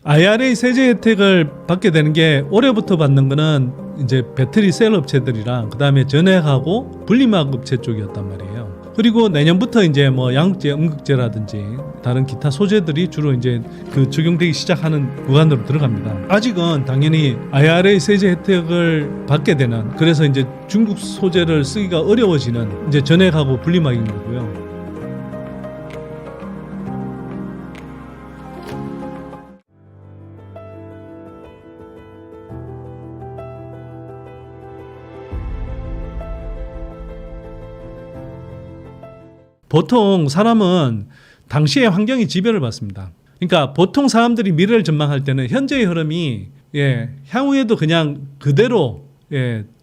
IRA 세제 혜택을 받게 되는 게 올해부터 받는 거는 이제 배터리 셀 업체들이랑 그다음에 전액하고 분리막 업체 쪽이었단 말이에요. 그리고 내년부터 이제 뭐 양극재, 음극재라든지 다른 기타 소재들이 주로 이제 그 적용되기 시작하는 구간으로 들어갑니다. 아직은 당연히 IRA 세제 혜택을 받게 되는, 그래서 이제 중국 소재를 쓰기가 어려워지는 이제 전액하고 분리막인 거고요. 보통 사람은 당시의 환경이 지배를 받습니다. 그러니까 보통 사람들이 미래를 전망할 때는 현재의 흐름이 향후에도 그냥 그대로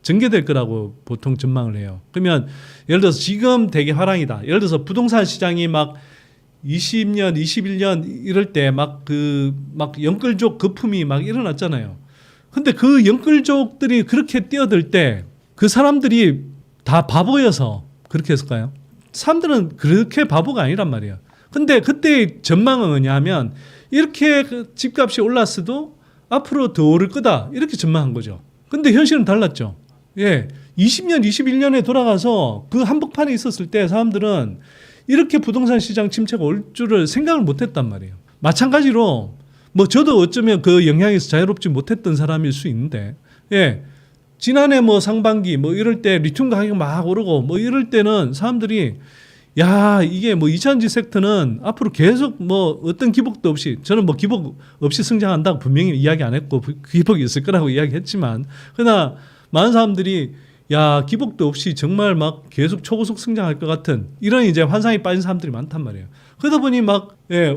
전개될 거라고 보통 전망을 해요. 그러면 예를 들어서 지금 되게 화랑이다. 예를 들어서 부동산 시장이 막 20년, 21년 이럴 때 막 영끌족 거품이 막 일어났잖아요. 근데 그 영끌족들이 그렇게 뛰어들 때 그 사람들이 다 바보여서 그렇게 했을까요? 사람들은 그렇게 바보가 아니란 말이에요. 근데 그때 전망은 뭐냐면 이렇게 집값이 올랐어도 앞으로 더 오를 거다 이렇게 전망한 거죠. 근데 현실은 달랐죠. 20년, 21년에 돌아가서 그 한복판에 있었을 때 사람들은 이렇게 부동산 시장 침체가 올 줄을 생각을 못했단 말이에요. 마찬가지로 뭐 저도 어쩌면 그 영향에서 자유롭지 못했던 사람일 수 있는데, 지난해 뭐 상반기 뭐 이럴 때 리튬 가격이 막 오르고 뭐 이럴 때는 사람들이 이게 뭐 2차전지 섹터는 앞으로 계속 뭐 어떤 기복도 없이, 저는 뭐 기복 없이 성장한다고 분명히 이야기 안 했고 기복이 있을 거라고 이야기했지만, 그러나 많은 사람들이 기복도 없이 정말 막 계속 초고속 성장할 것 같은 이런 이제 환상에 빠진 사람들이 많단 말이에요. 그러다 보니 막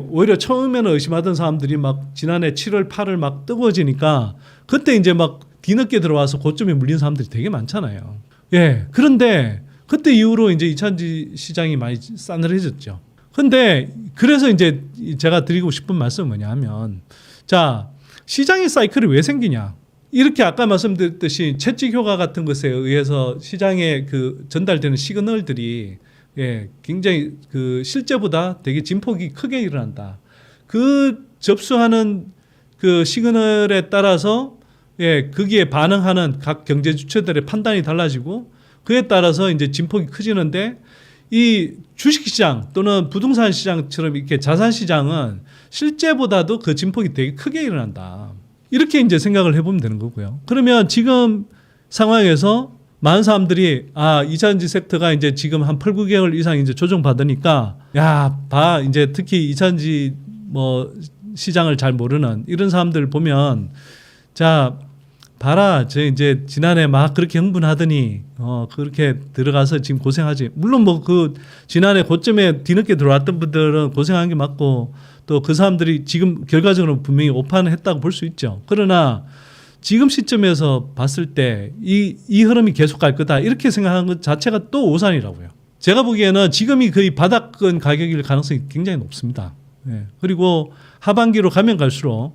오히려 처음에는 의심하던 사람들이 막 지난해 7월 8월 막 뜨거워지니까 그때 이제 막 뒤늦게 들어와서 고점에 물린 사람들이 되게 많잖아요. 그런데 그때 이후로 이제 2차전지 시장이 많이 싸늘해졌죠. 근데 그래서 이제 제가 드리고 싶은 말씀은 뭐냐 하면, 자, 시장의 사이클이 왜 생기냐? 이렇게 아까 말씀드렸듯이 채찍 효과 같은 것에 의해서 시장에 그 전달되는 시그널들이 굉장히 그 실제보다 되게 진폭이 크게 일어난다. 그 접수하는 그 시그널에 따라서 거기에 반응하는 각 경제 주체들의 판단이 달라지고 그에 따라서 이제 진폭이 커지는데, 이 주식시장 또는 부동산 시장처럼 이렇게 자산 시장은 실제보다도 그 진폭이 되게 크게 일어난다. 이렇게 이제 생각을 해보면 되는 거고요. 그러면 지금 상황에서 많은 사람들이 2차전지 섹터가 이제 지금 한 8, 9개월 이상 이제 조정받으니까 이제 특히 2차전지 뭐 시장을 잘 모르는 이런 사람들 보면, 자, 봐라, 저 이제 지난해 막 그렇게 흥분하더니 그렇게 들어가서 지금 고생하지. 물론 뭐 그 지난해 고점에 뒤늦게 들어왔던 분들은 고생한 게 맞고, 또 그 사람들이 지금 결과적으로 분명히 오판을 했다고 볼 수 있죠. 그러나 지금 시점에서 봤을 때 이 흐름이 계속 갈 거다 이렇게 생각하는 것 자체가 또 오산이라고요. 제가 보기에는 지금이 거의 바닥권 가격일 가능성이 굉장히 높습니다. 그리고 하반기로 가면 갈수록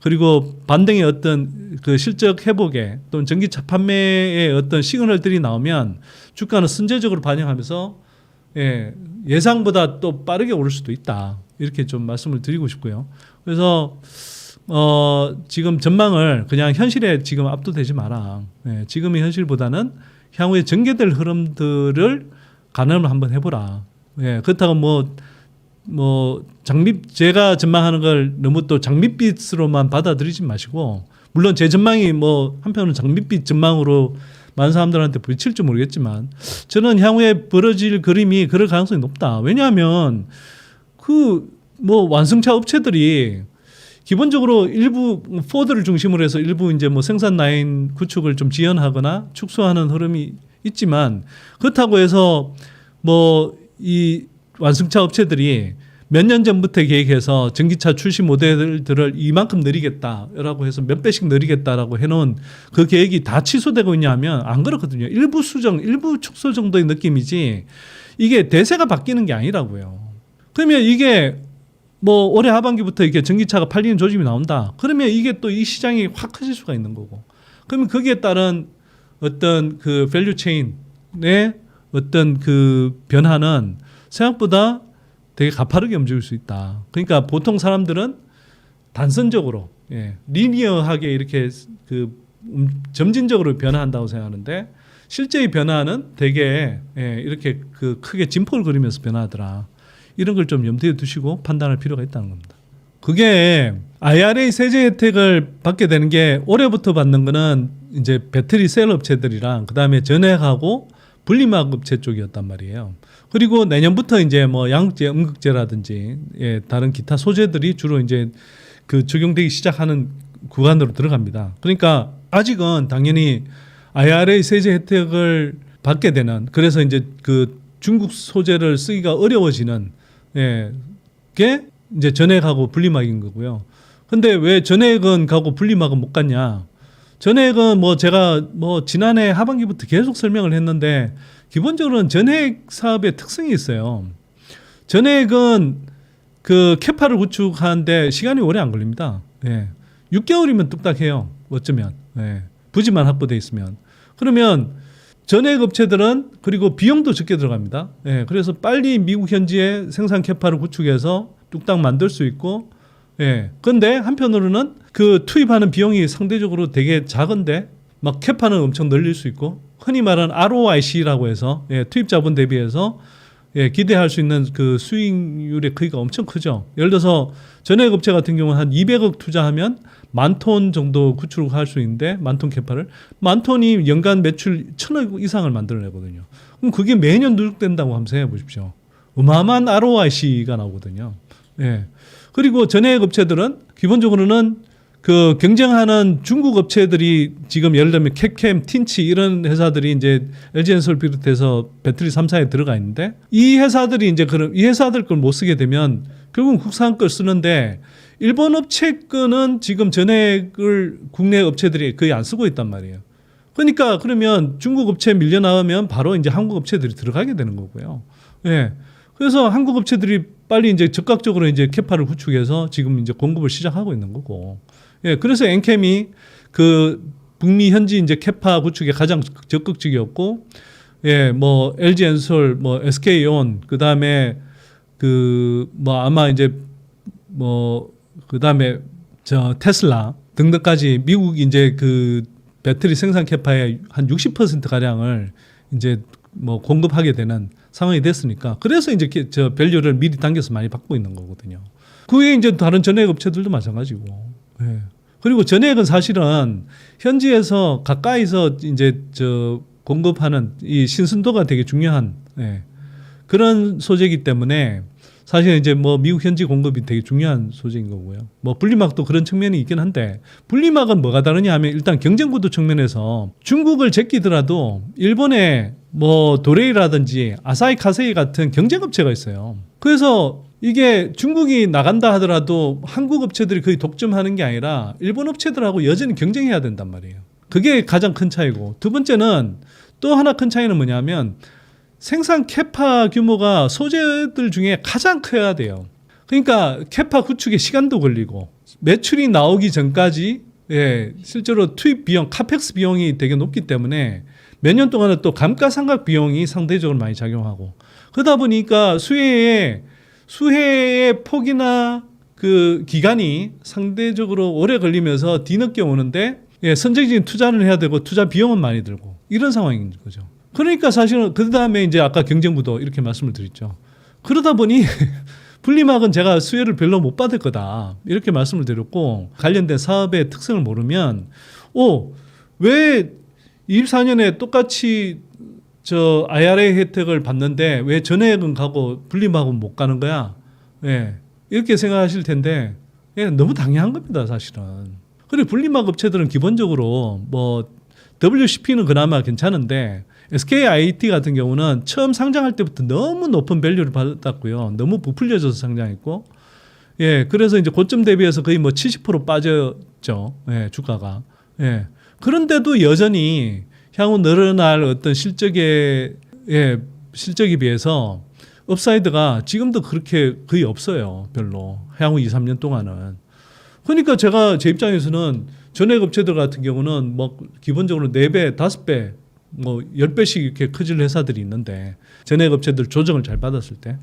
그리고 반등의 어떤 그 실적 회복에 또는 전기차 판매의 어떤 시그널들이 나오면 주가는 선제적으로 반영하면서 예상보다 또 빠르게 오를 수도 있다. 이렇게 좀 말씀을 드리고 싶고요. 그래서 지금 전망을 그냥 현실에 지금 압도되지 마라. 지금의 현실보다는 향후에 전개될 흐름들을 가늠을 한번 해보라. 그렇다고 뭐 제가 전망하는 걸 너무 또 장밋빛으로만 받아들이지 마시고, 물론 제 전망이 뭐 한편으로는 장밋빛 전망으로 많은 사람들한테 부딪힐지 모르겠지만, 저는 향후에 벌어질 그림이 그럴 가능성이 높다. 왜냐하면 그 뭐 완성차 업체들이 기본적으로 일부 포드를 중심으로 해서 일부 이제 뭐 생산 라인 구축을 좀 지연하거나 축소하는 흐름이 있지만, 그렇다고 해서 뭐 이 완성차 업체들이 몇 년 전부터 계획해서 전기차 출시 모델들을 이만큼 늘리겠다라고 해서 몇 배씩 늘리겠다라고 해놓은 그 계획이 다 취소되고 있냐면 안 그렇거든요. 일부 수정, 일부 축소 정도의 느낌이지 이게 대세가 바뀌는 게 아니라고요. 그러면 이게 뭐 올해 하반기부터 이렇게 전기차가 팔리는 조짐이 나온다. 그러면 이게 또 이 시장이 확 커질 수가 있는 거고. 그러면 거기에 따른 어떤 그 밸류 체인의 어떤 그 변화는 생각보다 되게 가파르게 움직일 수 있다. 그러니까 보통 사람들은 단선적으로 리니어하게 이렇게 점진적으로 변화한다고 생각하는데 실제의 변화는 되게 이렇게 크게 진폭을 그리면서 변화하더라. 이런 걸 좀 염두에 두시고 판단할 필요가 있다는 겁니다. 그게 IRA 세제 혜택을 받게 되는 게 올해부터 받는 거는 이제 배터리 셀 업체들이랑 그다음에 전액하고 분리막 업체 쪽이었단 말이에요. 그리고 내년부터 이제 뭐 양극재, 음극재라든지 다른 기타 소재들이 주로 이제 적용되기 시작하는 구간으로 들어갑니다. 그러니까 아직은 당연히 IRA 세제 혜택을 받게 되는 그래서 이제 중국 소재를 쓰기가 어려워지는 게 이제 전액하고 분리막인 거고요. 근데 왜 전액은 가고 분리막은 못 갔냐? 전액은 뭐 제가 뭐 지난해 하반기부터 계속 설명을 했는데 기본적으로는 전액 사업의 특성이 있어요. 전액은 캐파를 구축하는데 시간이 오래 안 걸립니다. 6개월이면 뚝딱 해요. 어쩌면. 부지만 확보돼 있으면. 그러면 전액 업체들은 그리고 비용도 적게 들어갑니다. 그래서 빨리 미국 현지에 생산 캐파를 구축해서 뚝딱 만들 수 있고 근데 한편으로는 투입하는 비용이 상대적으로 되게 작은데 막 캐파는 엄청 늘릴 수 있고 흔히 말하는 ROIC라고 해서 투입 자본 대비해서 기대할 수 있는 수익률의 크기가 엄청 크죠. 예를 들어서 전액 업체 같은 경우는 한 200억 투자하면 10,000톤 정도 구축할 수 있는데 10,000톤 캐파를 10,000톤이 연간 매출 1,000억 이상을 만들어내거든요. 그럼 그게 매년 누적된다고 한번 생각해 보십시오. 어마어마한 ROIC가 나오거든요. 그리고 전액 업체들은 기본적으로는 경쟁하는 중국 업체들이 지금 예를 들면 캡캠, 틴치 이런 회사들이 이제 LG엔솔 비롯해서 배터리 3사에 들어가 있는데 이 회사들이 이제 이 회사들 걸 못 쓰게 되면 결국 국산 걸 쓰는데 일본 업체 거는 지금 전액을 국내 업체들이 거의 안 쓰고 있단 말이에요. 그러니까 그러면 중국 업체 밀려 나오면 바로 이제 한국 업체들이 들어가게 되는 거고요. 그래서 한국 업체들이 빨리 이제 적극적으로 이제 캐파를 구축해서 지금 이제 공급을 시작하고 있는 거고. 그래서 엔캠이 북미 현지 이제 캐파 구축에 가장 적극적이었고, 뭐 LG엔솔, 뭐 SK온, 그 다음에 뭐 아마 이제 뭐 그다음에 테슬라 등등까지 미국 이제 배터리 생산 캐파의 한 60% 가량을 이제 뭐 공급하게 되는 상황이 됐으니까 그래서 이제 밸류를 미리 당겨서 많이 받고 있는 거거든요. 그게 이제 다른 전액 업체들도 마찬가지고. 그리고 전액은 사실은 현지에서 가까이서 이제 공급하는 이 신선도가 되게 중요한 그런 소재이기 때문에 사실 이제 뭐 미국 현지 공급이 되게 중요한 소재인 거고요. 뭐 분리막도 그런 측면이 있긴 한데 분리막은 뭐가 다르냐 하면 일단 경쟁 구도 측면에서 중국을 제끼더라도 일본에 뭐 도레이라든지 아사히 카세이 같은 경쟁 업체가 있어요. 그래서 이게 중국이 나간다 하더라도 한국 업체들이 거의 독점하는 게 아니라 일본 업체들하고 여전히 경쟁해야 된단 말이에요. 그게 가장 큰 차이고 두 번째는 또 하나 큰 차이는 뭐냐면 생산 캐파 규모가 소재들 중에 가장 커야 돼요. 그러니까 캐파 구축에 시간도 걸리고 매출이 나오기 전까지 실제로 투입 비용, 카펙스 비용이 되게 높기 때문에 몇 년 동안은 또 감가상각 비용이 상대적으로 많이 작용하고 그러다 보니까 수혜의 폭이나 기간이 상대적으로 오래 걸리면서 뒤늦게 오는데 선제적인 투자를 해야 되고 투자 비용은 많이 들고 이런 상황인 거죠. 그러니까 사실은 그 다음에 이제 아까 경쟁구도 이렇게 말씀을 드렸죠. 그러다 보니 분리막은 제가 수혜를 별로 못 받을 거다 이렇게 말씀을 드렸고 관련된 사업의 특성을 모르면 왜 24년에 똑같이 IRA 혜택을 받는데 왜 전액은 가고 분리막은 못 가는 거야? 이렇게 생각하실 텐데 너무 당연한 겁니다 사실은. 그리고 분리막 업체들은 기본적으로 뭐 WCP는 그나마 괜찮은데 SKIT 같은 경우는 처음 상장할 때부터 너무 높은 밸류를 받았고요. 너무 부풀려져서 상장했고, 그래서 이제 고점 대비해서 거의 뭐 70% 빠졌죠. 주가가. 그런데도 여전히 향후 늘어날 어떤 실적에 비해서 업사이드가 지금도 그렇게 거의 없어요. 별로. 향후 2, 3년 동안은. 그러니까 제가 제 입장에서는 전액 업체들 같은 경우는 뭐 기본적으로 4배, 5배, 뭐 10배씩 이렇게 커질 회사들이 있는데 전액 업체들 조정을 잘 받았을 때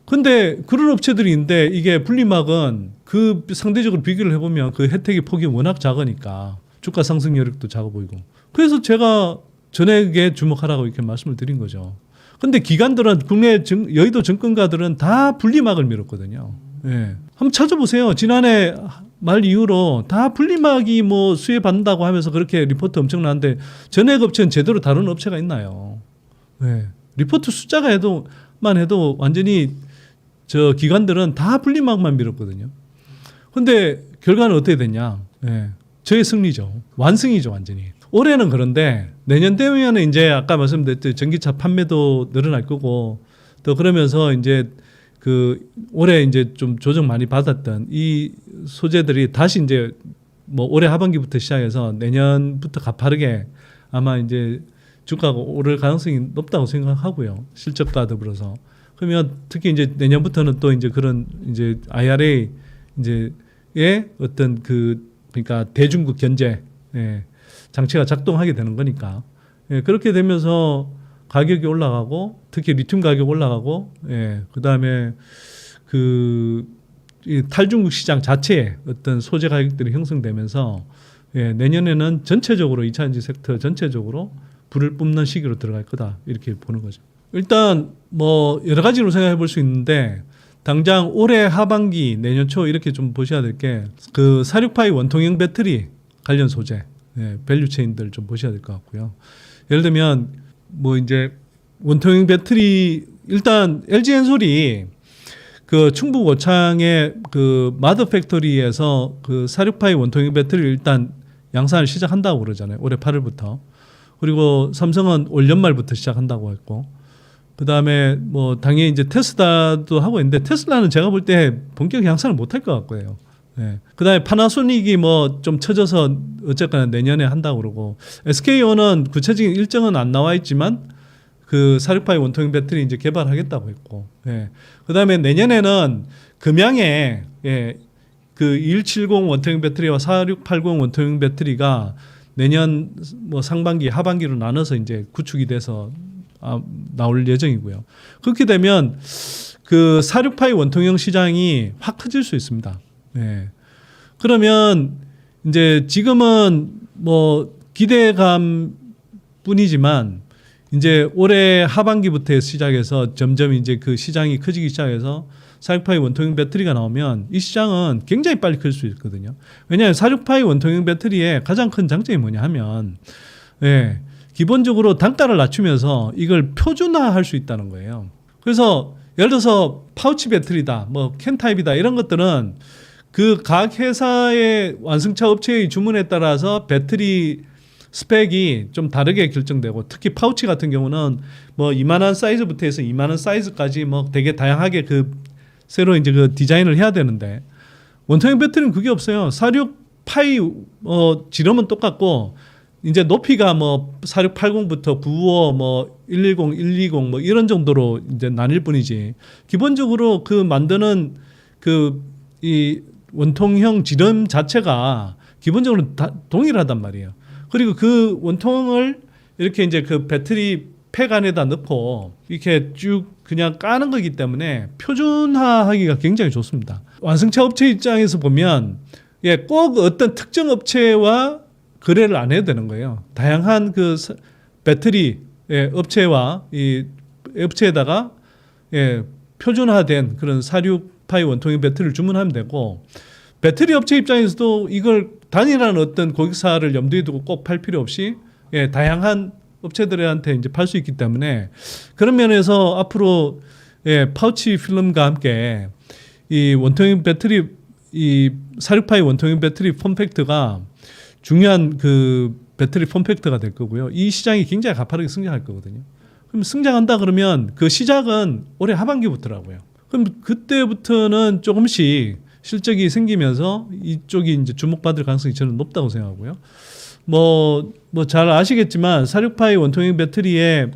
근데 그런 업체들이 있는데 이게 분리막은 그 상대적으로 비교를 해보면 그 혜택의 폭이 워낙 작으니까 주가 상승 여력도 작아 보이고. 그래서 제가 전액에 주목하라고 이렇게 말씀을 드린 거죠. 근데 기관들은 국내 여의도 증권가들은 다 분리막을 밀었거든요. 예. 한번 찾아보세요. 지난해 말 이후로 다 분리막이 뭐 수혜 받는다고 하면서 그렇게 리포트 엄청 나는데 전액 업체는 제대로 다룬 업체가 있나요? 예. 리포트 숫자가 해도만 해도 완전히 저 기관들은 다 분리막만 밀었거든요. 근데 결과는 어떻게 됐냐? 예. 저의 승리죠. 완승이죠, 완전히. 올해는 그런데 내년 되면은 이제 아까 말씀드렸듯이 전기차 판매도 늘어날 거고 또 그러면서 이제 그 올해 이제 좀 조정 많이 받았던 이 소재들이 다시 이제 뭐 올해 하반기부터 시작해서 내년부터 가파르게 아마 이제 주가가 오를 가능성이 높다고 생각하고요. 실적과 더불어서. 그러면 특히 이제 내년부터는 또 이제 그런 이제 IRA 이제의 어떤 그러니까 대중국 견제 장치가 작동하게 되는 거니까 그렇게 되면서 가격이 올라가고 특히 리튬 가격 올라가고 그다음에 그 탈중국 시장 자체에 어떤 소재 가격들이 형성되면서 내년에는 전체적으로 2차전지 섹터 전체적으로 불을 뿜는 시기로 들어갈 거다 이렇게 보는 거죠. 일단 뭐 여러 가지로 생각해 볼 수 있는데 당장 올해 하반기 내년 초 이렇게 좀 보셔야 될 게 그 46파이 원통형 배터리 관련 소재 밸류체인들 좀 보셔야 될 것 같고요. 예를 들면 뭐 이제 원통형 배터리 일단 LG 엔솔이 그 충북 오창의 그 마더 팩토리에서 그 46파이 원통형 배터리를 일단 양산을 시작한다고 그러잖아요. 올해 8월부터. 그리고 삼성은 올 연말부터 시작한다고 했고 그다음에 뭐 당연히 이제 테슬라도 하고 있는데 테슬라는 제가 볼 때 본격 양산을 못 할 것 같고요. 그다음에 파나소닉이 뭐 좀 처져서 어쨌거나 내년에 한다고 그러고 SK온은 구체적인 일정은 안 나와 있지만 그 46파이 원통형 배터리 이제 개발하겠다고 했고 그다음에 내년에는 금양에 그 2170 원통형 배터리와 4680 원통형 배터리가 내년 뭐 상반기 하반기로 나눠서 이제 구축이 돼서 나올 예정이고요. 그렇게 되면 그 46파이 원통형 시장이 확 커질 수 있습니다. 그러면 이제 지금은 뭐 기대감 뿐이지만 이제 올해 하반기부터 시작해서 점점 이제 그 시장이 커지기 시작해서 46파이 원통형 배터리가 나오면 이 시장은 굉장히 빨리 클 수 있거든요. 왜냐하면 46파이 원통형 배터리의 가장 큰 장점이 뭐냐 하면 기본적으로 단가를 낮추면서 이걸 표준화할 수 있다는 거예요. 그래서 예를 들어서 파우치 배터리다, 뭐 캔 타입이다 이런 것들은 그 각 회사의 완성차 업체의 주문에 따라서 배터리 스펙이 좀 다르게 결정되고 특히 파우치 같은 경우는 뭐 이만한 사이즈부터 해서 이만한 사이즈까지 뭐 되게 다양하게 그 새로 이제 그 디자인을 해야 되는데 원통형 배터리는 그게 없어요. 46파이 지름은 똑같고 이제 높이가 뭐 4680부터 95 뭐 110, 120 뭐 이런 정도로 이제 나뉠 뿐이지 기본적으로 그 만드는 그 이 원통형 지름 자체가 기본적으로 다 동일하단 말이에요. 그리고 그 원통을 이렇게 이제 그 배터리 팩 안에다 넣고 이렇게 쭉 그냥 까는 거기 때문에 표준화하기가 굉장히 좋습니다. 완성차 업체 입장에서 보면 꼭 어떤 특정 업체와 거래를 안 해도 되는 거예요. 다양한 그 배터리 업체와 이 업체에다가 표준화된 그런 46파이 원통형 배터리를 주문하면 되고 배터리 업체 입장에서도 이걸 단일한 어떤 고객사를 염두에 두고 꼭 팔 필요 없이 다양한 업체들한테 이제 팔 수 있기 때문에 그런 면에서 앞으로 파우치 필름과 함께 이 원통형 배터리 이 46파이 원통형 배터리 폼팩트가 중요한 그 배터리 폼팩트가 될 거고요. 이 시장이 굉장히 가파르게 성장할 거거든요. 그럼 성장한다 그러면 그 시작은 올해 하반기부터라고요. 그럼 그때부터는 조금씩 실적이 생기면서 이쪽이 이제 주목받을 가능성이 저는 높다고 생각하고요. 뭐 잘 아시겠지만 46파이 원통형 배터리의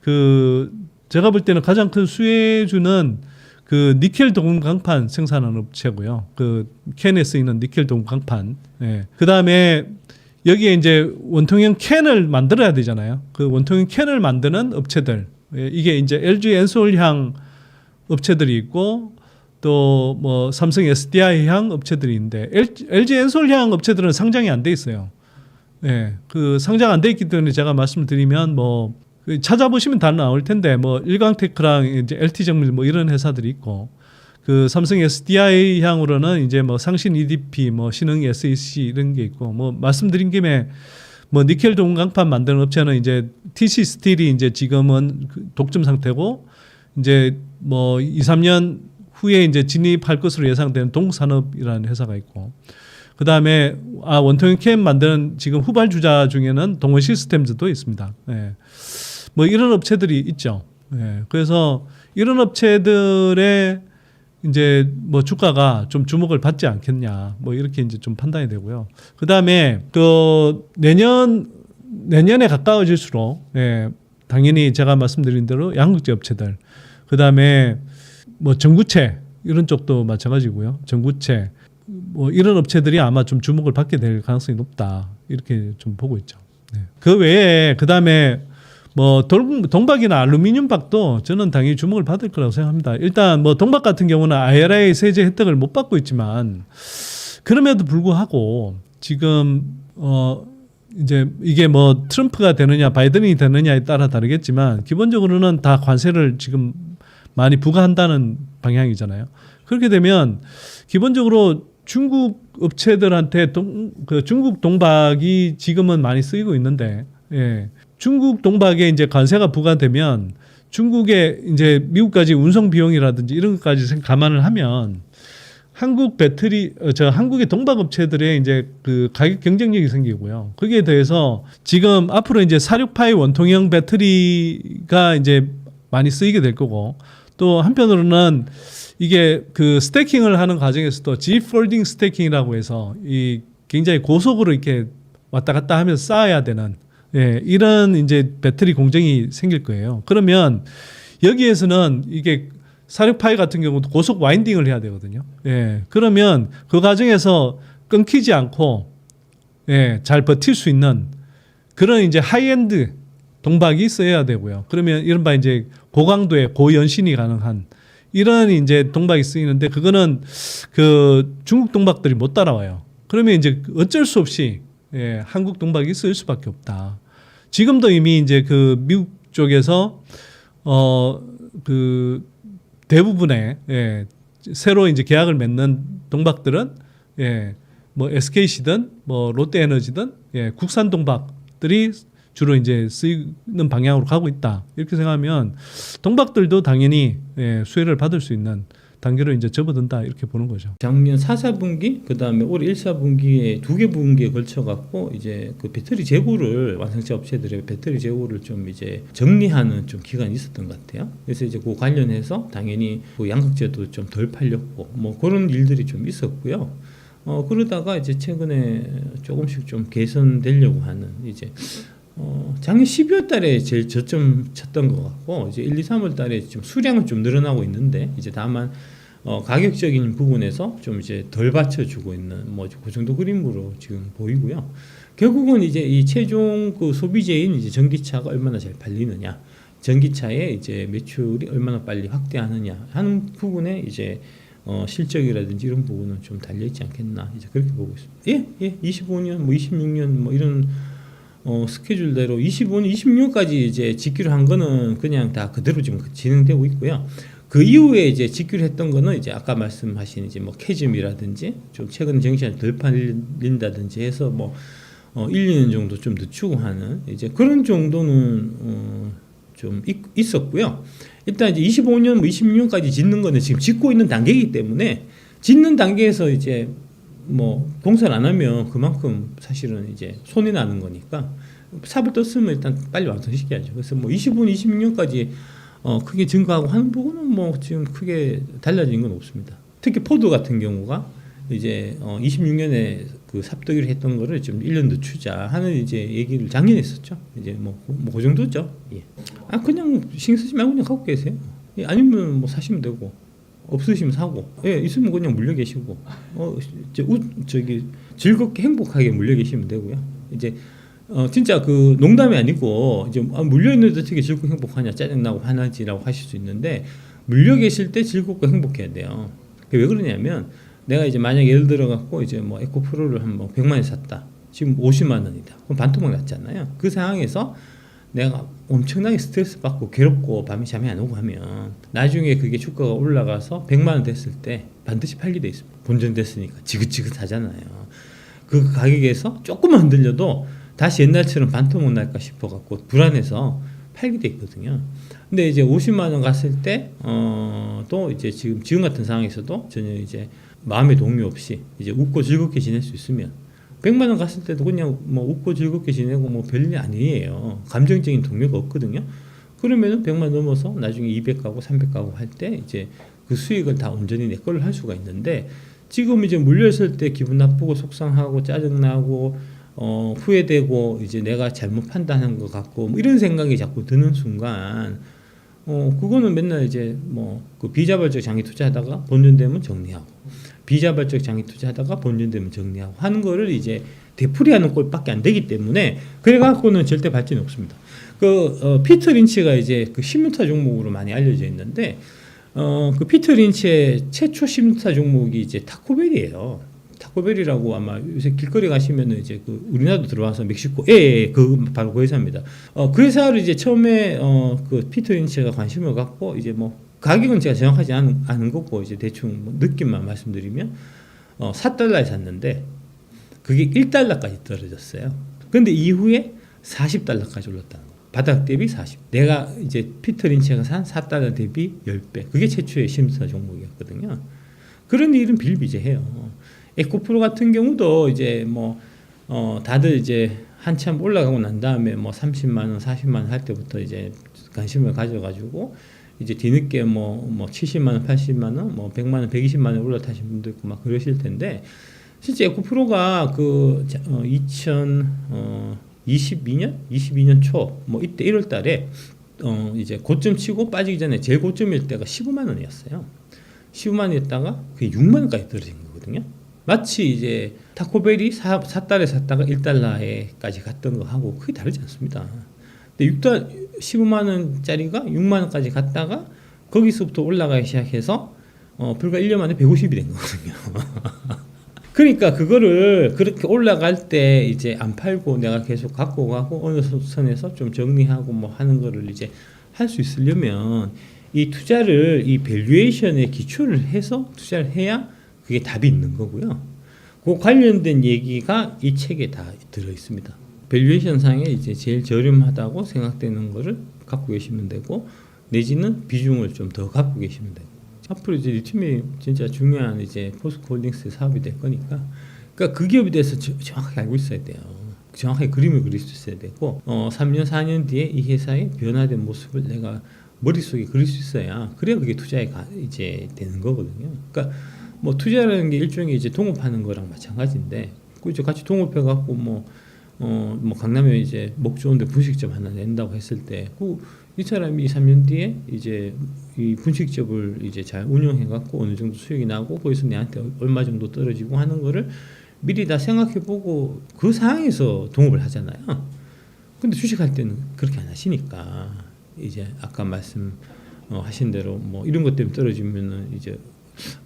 그 제가 볼 때는 가장 큰 수혜주는 그 니켈 도금 강판 생산하는 업체고요. 그 캔에 쓰이는 니켈 도금 강판. 그 다음에 여기에 이제 원통형 캔을 만들어야 되잖아요. 그 원통형 캔을 만드는 업체들. 이게 이제 LG 엔솔향 업체들이 있고 또 뭐 삼성 SDI향 업체들이 있는데 LG 엔솔향 업체들은 상장이 안 돼 있어요. 예, 그 상장 안 돼 있기 때문에 제가 말씀을 드리면 뭐 찾아보시면 다 나올 텐데 뭐 일광테크랑 이제 LT정밀 뭐 이런 회사들이 있고 그 삼성 SDI 향으로는 이제 뭐 상신 EDP 뭐 신흥 SEC 이런 게 있고 뭐 말씀드린 김에 뭐 니켈 동강판 만드는 업체는 이제 TC 스틸이 이제 지금은 독점 상태고 이제 뭐 2, 3년 후에 이제 진입할 것으로 예상되는 동산업이라는 회사가 있고 그다음에 원통형 캠 만드는 지금 후발주자 중에는 동원 시스템즈도 있습니다. 예. 뭐 이런 업체들이 있죠. 예. 그래서 이런 업체들의 이제 뭐 주가가 좀 주목을 받지 않겠냐. 뭐 이렇게 이제 좀 판단이 되고요. 그다음에 그 내년에 가까워질수록 예. 당연히 제가 말씀드린 대로 양극재 업체들 그다음에 뭐 전구체 이런 쪽도 마찬가지고요. 전구체 뭐 이런 업체들이 아마 좀 주목을 받게 될 가능성이 높다 이렇게 좀 보고 있죠. 네. 그 외에 그 다음에 뭐 동박이나 알루미늄 박도 저는 당연히 주목을 받을 거라고 생각합니다. 일단 뭐 동박 같은 경우는 IRA 세제 혜택을 못 받고 있지만 그럼에도 불구하고 지금 이제 이게 뭐 트럼프가 되느냐 바이든이 되느냐에 따라 다르겠지만 기본적으로는 다 관세를 지금 많이 부과한다는 방향이잖아요. 그렇게 되면 기본적으로 중국 업체들한테 중국 동박이 지금은 많이 쓰이고 있는데, 예. 중국 동박에 이제 관세가 부과되면 중국에 이제 미국까지 운송 비용이라든지 이런 것까지 감안을 하면 한국의 동박 업체들의 이제 그 가격 경쟁력이 생기고요. 거기에 대해서 지금 앞으로 이제 46파이 원통형 배터리가 이제 많이 쓰이게 될 거고 또 한편으로는 이게 그 스태킹을 하는 과정에서도 G 폴딩 스태킹이라고 해서 이 굉장히 고속으로 이렇게 왔다 갔다 하면서 쌓아야 되는 이런 이제 배터리 공정이 생길 거예요. 그러면 여기에서는 이게 46파이 같은 경우도 고속 와인딩을 해야 되거든요. 그러면 그 과정에서 끊기지 않고 잘 버틸 수 있는 그런 이제 하이엔드 동박이 있어야 되고요. 그러면 이른바 이제 고강도의 고연신이 가능한 이런 이제 동박이 쓰이는데 그거는 그 중국 동박들이 못 따라와요. 그러면 이제 어쩔 수 없이 한국 동박이 쓰일 수밖에 없다. 지금도 이미 이제 그 미국 쪽에서 그 대부분의 새로 이제 계약을 맺는 동박들은 뭐 SK시든 뭐 롯데에너지든 국산 동박들이 주로 이제 쓰이는 방향으로 가고 있다. 이렇게 생각하면 동박들도 당연히 수혜를 받을 수 있는 단계로 이제 접어든다 이렇게 보는 거죠. 작년 4, 4분기 그다음에 올해 1, 4분기에 두 개 분기에 걸쳐 갖고 이제 그 배터리 재고를 완성차 업체들의 배터리 재고를 좀 이제 정리하는 좀 기간이 있었던 것 같아요. 그래서 이제 그 관련해서 당연히 그 양극재도 좀 덜 팔렸고 뭐 그런 일들이 좀 있었고요. 그러다가 이제 최근에 조금씩 좀 개선되려고 하는 이제 작년 12월 달에 제일 저점 쳤던 것 같고 이제 1, 2, 3월 달에 좀 수량은 좀 늘어나고 있는데 이제 다만 가격적인 부분에서 좀 이제 덜 받쳐주고 있는 뭐 그 정도 그림으로 지금 보이고요. 결국은 이제 이 최종 그 소비재인 이제 전기차가 얼마나 잘 팔리느냐, 전기차의 이제 매출이 얼마나 빨리 확대하느냐 하는 부분에 이제 실적이라든지 이런 부분은 좀 달려 있지 않겠나 이제 그렇게 보고 있습니다. 예, 25년 뭐 26년 뭐 이런 스케줄대로 25년, 26년까지 이제 직기로 한 거는 그냥 다 그대로 지금 진행되고 있고요. 그 이후에 이제 직기로 했던 거는 이제 아까 말씀하신 이제 뭐 캐즘이라든지 좀 최근 정시간 덜 팔린다든지 해서 뭐 1, 2년 정도 좀 늦추고 하는 이제 그런 정도는 좀 있었고요. 일단 이제 25년, 뭐 26년까지 짓는 거는 지금 짓고 있는 단계이기 때문에 짓는 단계에서 이제 뭐 공사를 안 하면 그만큼 사실은 이제 손이 나는 거니까 삽을 떴으면 일단 빨리 완성시켜야죠. 그래서 뭐 25년, 26년까지 크게 증가하고 하는 부분은 뭐 지금 크게 달라진 건 없습니다. 특히 포드 같은 경우가 이제 26년에 그 삽뜨기를 했던 거를 좀 1년 늦추자 하는 이제 얘기를 작년에 했었죠. 이제 그 정도죠. 예. 그냥 신경 쓰지 말고 그냥 갖고 계세요. 아니면 뭐 사시면 되고. 없으시면 사고, 있으면 그냥 물려 계시고, 즐겁게 행복하게 물려 계시면 되고요. 이제 진짜 그 농담이 아니고 이제 물려 있는데 어떻게 즐겁게 행복하냐, 짜증 나고 화나지라고 하실 수 있는데 물려 계실 때 즐겁고 행복해야 돼요. 왜 그러냐면 내가 이제 만약 예를 들어 갖고 이제 뭐 에코프로를 한번 100만 원에 샀다. 지금 50만 원이다. 그럼 반토막 났잖아요. 그 상황에서 내가 엄청나게 스트레스 받고 괴롭고 밤에 잠이 안 오고 하면 나중에 그게 주가가 올라가서 100만 원 됐을 때 반드시 팔게 돼 있습니다. 본전됐으니까 지긋지긋하잖아요. 그 가격에서 조금만 흔들려도 다시 옛날처럼 반토막 날까 싶어 갖고 불안해서 팔게 돼 있거든요. 근데 이제 50만 원 갔을 때 또 이제 지금 같은 상황에서도 전혀 이제 마음의 동요 없이 이제 웃고 즐겁게 지낼 수 있으면 100만 원 갔을 때도 그냥 뭐 웃고 즐겁게 지내고 뭐 별일 아니에요. 감정적인 동요가 없거든요. 그러면은 100만 넘어서 나중에 200 가고 300 가고 할 때 이제 그 수익을 다 온전히 내 걸로 할 수가 있는데 지금 이제 물렸을 때 기분 나쁘고 속상하고 짜증나고 후회되고 이제 내가 잘못 판단한 것 같고 뭐 이런 생각이 자꾸 드는 순간 그거는 맨날 이제 뭐 그 비자발적 장기 투자하다가 본전되면 정리하고 비자발적 장기 투자하다가 본전되면 정리하고 하는 거를 이제 되풀이하는 꼴밖에 안 되기 때문에 그래 갖고는 절대 발전이 없습니다. 피터 린치가 이제 그 신문타 종목으로 많이 알려져 있는데 그 피터 린치의 최초 신문타 종목이 이제 타코벨이에요. 타코벨이라고 아마 요새 길거리 가시면은 이제 그 우리나라도 들어와서 멕시코 그 바로 그 회사입니다. 그 회사를 이제 처음에 그 피터 린치가 관심을 갖고 이제 뭐 가격은 제가 정확하지 않은 거고 이제 대충 뭐 느낌만 말씀드리면 4달러에 샀는데 그게 1달러까지 떨어졌어요. 근데 이후에 40달러까지 올랐다는 거. 바닥 대비 40. 내가 이제 피터 린치가 산 4달러 대비 10배. 그게 최초의 심사 종목이었거든요. 그런 일은 비일비재해요. 에코프로 같은 경우도 이제 뭐 다들 이제 한참 올라가고 난 다음에 뭐 30만 원, 40만 원 할 때부터 이제 관심을 가져가지고 이제 뒤늦게 뭐 70만 원, 80만 원, 뭐 100만 원, 120만 원 올라타신 분도 있고 막 그러실 텐데 실제 에코프로가 그 2022년 초 뭐 이때 1월 달에 이제 고점 치고 빠지기 전에 제일 고점일 때가 15만 원이었어요. 15만 원이었다가 그게 6만 원까지 떨어진 거거든요. 마치 이제 타코벨이 4달러에 샀다가 1달러에까지 갔던 거하고 크게 다르지 않습니다. 근데 15만 원짜리가 6만 원까지 갔다가 거기서부터 올라가기 시작해서 불과 1년 만에 150이 된 거거든요. 그러니까 그거를 그렇게 올라갈 때 이제 안 팔고 내가 계속 갖고 가고 어느 선에서 좀 정리하고 뭐 하는 거를 이제 할 수 있으려면 이 투자를 이 밸류에이션에 기초를 해서 투자를 해야 그게 답이 있는 거고요. 그 관련된 얘기가 이 책에 다 들어 있습니다. 밸류에이션 상에 이제 제일 저렴하다고 생각되는 거를 갖고 계시면 되고 내지는 비중을 좀 더 갖고 계시면 되고 앞으로 이제 리튬이 진짜 중요한 이제 포스코홀딩스의 사업이 될 거니까 그러니까 그 기업에 대해서 정확하게 알고 있어야 돼요. 정확하게 그림을 그릴 수 있어야 되고 3년 4년 뒤에 이 회사의 변화된 모습을 내가 머릿속에 그릴 수 있어야 그래야 그게 투자에 이제 되는 거거든요. 그러니까 뭐 투자라는 게 일종의 이제 동업하는 거랑 마찬가지인데 그 이제 같이 동업해 갖고 뭐 강남에 이제 목 좋은데 분식점 하나 낸다고 했을 때 이 사람이 3년 뒤에 이제 이 분식점을 이제 잘 운영해 갖고 어느 정도 수익이 나고 거기서 내한테 얼마 정도 떨어지고 하는 거를 미리 다 생각해 보고 그 상황에서 동업을 하잖아요. 근데 주식할 때는 그렇게 안 하시니까 이제 아까 말씀하신 대로 뭐 이런 것 때문에 떨어지면은 이제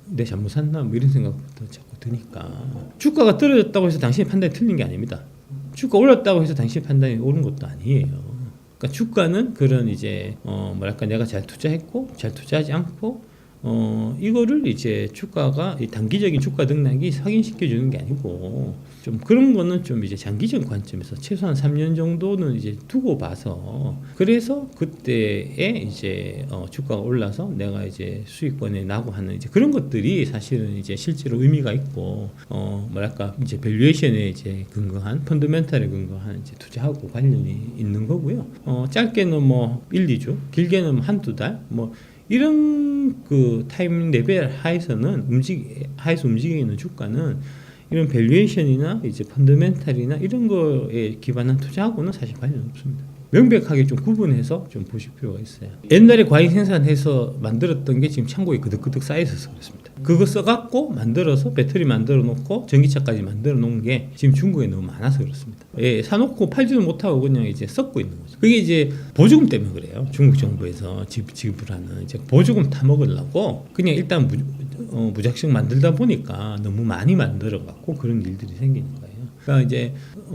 내 잘못 샀나 뭐 이런 생각부터 자꾸 드니까 주가가 떨어졌다고 해서 당신의 판단이 틀린 게 아닙니다. 주가 올랐다고 해서 당신의 판단이 옳은 것도 아니에요. 그러니까 주가는 그런 이제 뭐랄까 내가 잘 투자했고 잘 투자하지 않고 이거를 이제 주가가 이 단기적인 주가 등락이 확인시켜 주는 게 아니고 좀 그런 거는 좀 이제 장기적인 관점에서 최소한 3년 정도는 이제 두고 봐서 그래서 그때에 이제 주가가 올라서 내가 이제 수익권에 나고 하는 이제 그런 것들이 사실은 이제 실제로 의미가 있고 뭐랄까 이제 밸류에이션에 이제 근거한 펀더멘탈에 근거한 이제 투자하고 관련이 있는 거고요. 짧게는 뭐 1, 2주, 길게는 뭐 한두 달 뭐 이런 그 타임 레벨 하에서는 하에서 움직이는 주가는 이런 밸류에이션이나 이제 펀더멘탈이나 이런 거에 기반한 투자하고는 사실 관련 없습니다. 명백하게 좀 구분해서 좀 보실 필요가 있어요. 옛날에 과잉 생산해서 만들었던 게 지금 창고에 그득그득 쌓여 있어서 그렇습니다. 그거 써갖고 만들어서 배터리 만들어 놓고 전기차까지 만들어 놓은 게 지금 중국에 너무 많아서 그렇습니다. 예, 사놓고 팔지도 못하고 그냥 이제 썩고 있는 거죠. 그게 이제 보조금 때문에 그래요. 중국 정부에서 지불하는 이제 보조금 타 먹으려고 그냥 일단 무작정 만들다 보니까 너무 많이 만들어갖고 그런 일들이 생기는 거예요. 그러니까 이제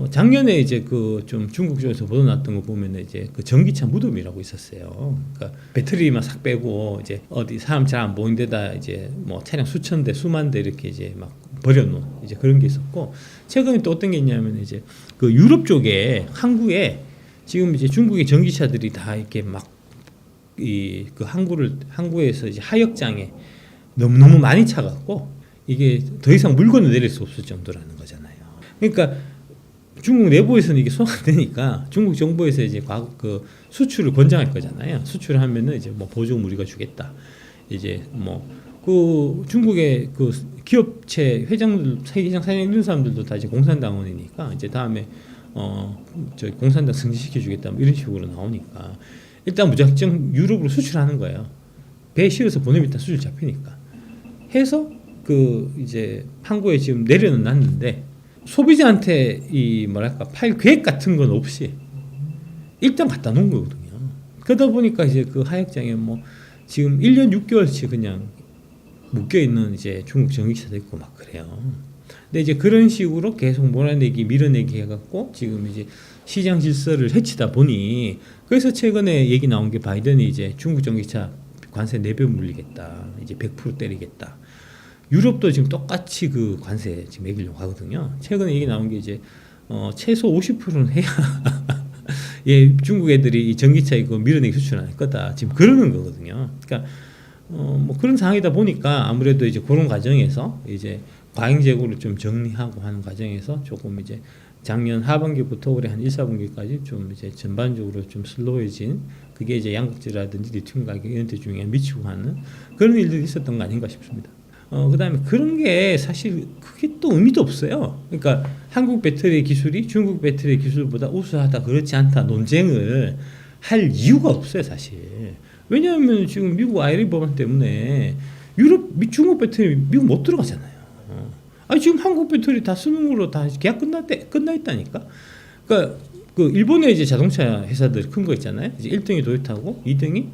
작년에 이제 그 좀 중국 쪽에서 보도났던 거 보면 이제 그 전기차 무덤이라고 있었어요. 그러니까 배터리만 싹 빼고 이제 어디 사람 잘 안 보이는 데다 이제 뭐 차량 수천 대, 수만 대 이렇게 이제 막 버려놓은 이제 그런 게 있었고, 최근에 또 어떤 게 있냐면 이제 그 유럽 쪽에 항구에 지금 이제 중국의 전기차들이 다 이렇게 막 이 그 항구에서 이제 하역장에 너무 많이 차갖고 이게 더 이상 물건을 내릴 수 없을 정도라는 거잖아요. 그러니까 중국 내부에서는 이게 소화가 되니까 중국 정부에서 이제 그 수출을 권장할 거잖아요. 수출을 하면은 이제 뭐 보조금 우리가 주겠다. 이제 뭐 그 중국의 그 기업체 회장 사장 이런 사람들도 다 이제 공산당원이니까 이제 다음에 저 공산당 승진시켜 주겠다 뭐 이런 식으로 나오니까 일단 무작정 유럽으로 수출하는 거예요. 배 실어서 보내면 일단 수출 잡히니까 해서 그 이제 항구에 지금 내려는 놨는데 소비자한테 이 뭐랄까 팔 계획 같은 건 없이 일단 갖다 놓은 거거든요. 그러다 보니까 이제 그 하역장에 뭐 지금 1년 6개월치 그냥 묶여 있는 이제 중국 전기차도 있고 막 그래요. 근데 이제 그런 식으로 계속 몰아내기 밀어내기 해갖고 지금 이제 시장 질서를 해치다 보니, 그래서 최근에 얘기 나온 게 바이든이 이제 중국 전기차 관세 4배 물리겠다, 이제 100% 때리겠다. 유럽도 지금 똑같이 그 관세 지금 매기려고 하거든요. 최근에 얘기 나온 게 이제 최소 50%는 해야 예, 중국 애들이 이 전기차 이거 밀어내기 수출할 거다 지금 그러는 거거든요. 그러니까 뭐 그런 상황이다 보니까 아무래도 이제 그런 과정에서 이제 과잉 재고를 좀 정리하고 하는 과정에서 조금 이제 작년 하반기부터 올해 한 1, 4분기까지 좀 이제 전반적으로 좀 슬로해진, 그게 이제 양극재라든지 리튬 가격 이런 데 중에 미치고 하는 그런 일들이 있었던 거 아닌가 싶습니다. 그다음에 그런 게 사실 그게 또 의미도 없어요. 그러니까 한국 배터리 기술이 중국 배터리 기술보다 우수하다 그렇지 않다 논쟁을 할 이유가 없어요, 사실. 왜냐하면 지금 미국 IRA 법안 때문에 중국 배터리 미국 못 들어가잖아요. 아니 지금 한국 배터리 다 수능으로 다 계약 끝나 있다니까. 그러니까 그 일본의 이제 자동차 회사들 큰 거 있잖아요. 이제 1등이 도요타고 2등이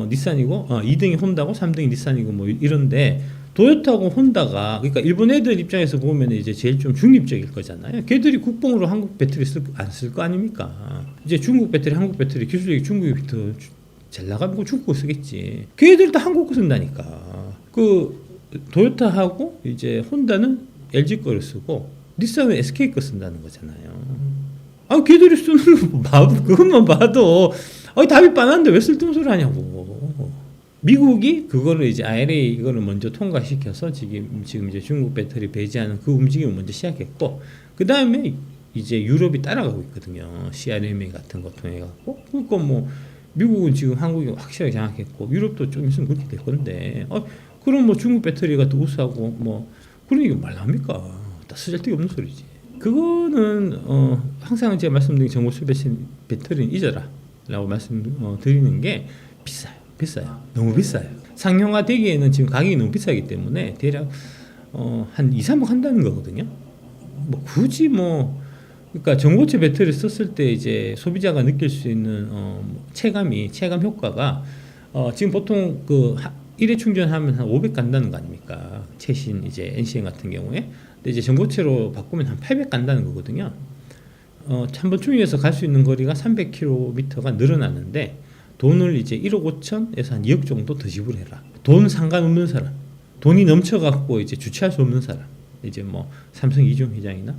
닛산이고 2등이 혼다고 3등이 닛산이고 뭐 이런데, 도요타하고 혼다가 그러니까 일본 애들 입장에서 보면 이제 제일 좀 중립적일 거잖아요. 걔들이 국뽕으로 한국 배터리 안 쓸 거 아닙니까? 이제 중국 배터리, 한국 배터리 기술력이 중국이 더 잘 나가면 중국 거 쓰겠지. 걔들 다 한국 거 쓴다니까. 그 도요타하고 이제 혼다는 LG 거를 쓰고 닛산은 SK 거 쓴다는 거잖아요. 아, 걔들이 쓰는 거 그것만 봐도 답이 뻔한데 왜 쓸데없는 소리 하냐고. 미국이 그거를 이제 IRA 이거를 먼저 통과시켜서 지금 이제 중국 배터리 배제하는 그 움직임을 먼저 시작했고, 그 다음에 이제 유럽이 따라가고 있거든요. CRMA 같은 거 통해 갖고. 그러니까 뭐 미국은 지금 한국이 확실하게 장악했고 유럽도 좀 있으면 그렇게 될 건데, 그럼 뭐 중국 배터리가 더 우수하고 뭐 그런 얘기 말합니까? 다 쓰잘데기 없는 소리지. 그거는 항상 제가 말씀드린 전고체 배터리는 잊어라라고 말씀드리는 게 비싸요. 너무 비싸요. 상용화 되기에는 지금 가격이 너무 비싸기 때문에 대략 한 2, 3억 한다는 거거든요. 뭐 굳이 그러니까 전고체 배터리 썼을 때 이제 소비자가 느낄 수 있는 체감 효과가 지금 보통 그 1회 충전하면 한 500 간다는 거 아닙니까? 최신 이제 NCM 같은 경우에. 근데 이제 전고체로 바꾸면 한 800 간다는 거거든요. 한번 충전해서 갈 수 있는 거리가 300km가 늘어나는데, 돈을 이제 1억 5천에서 한 2억 정도 더 지불해라. 돈 상관없는 사람, 돈이 넘쳐갖고 이제 주체할 수 없는 사람, 이제 뭐 삼성 이종 회장이나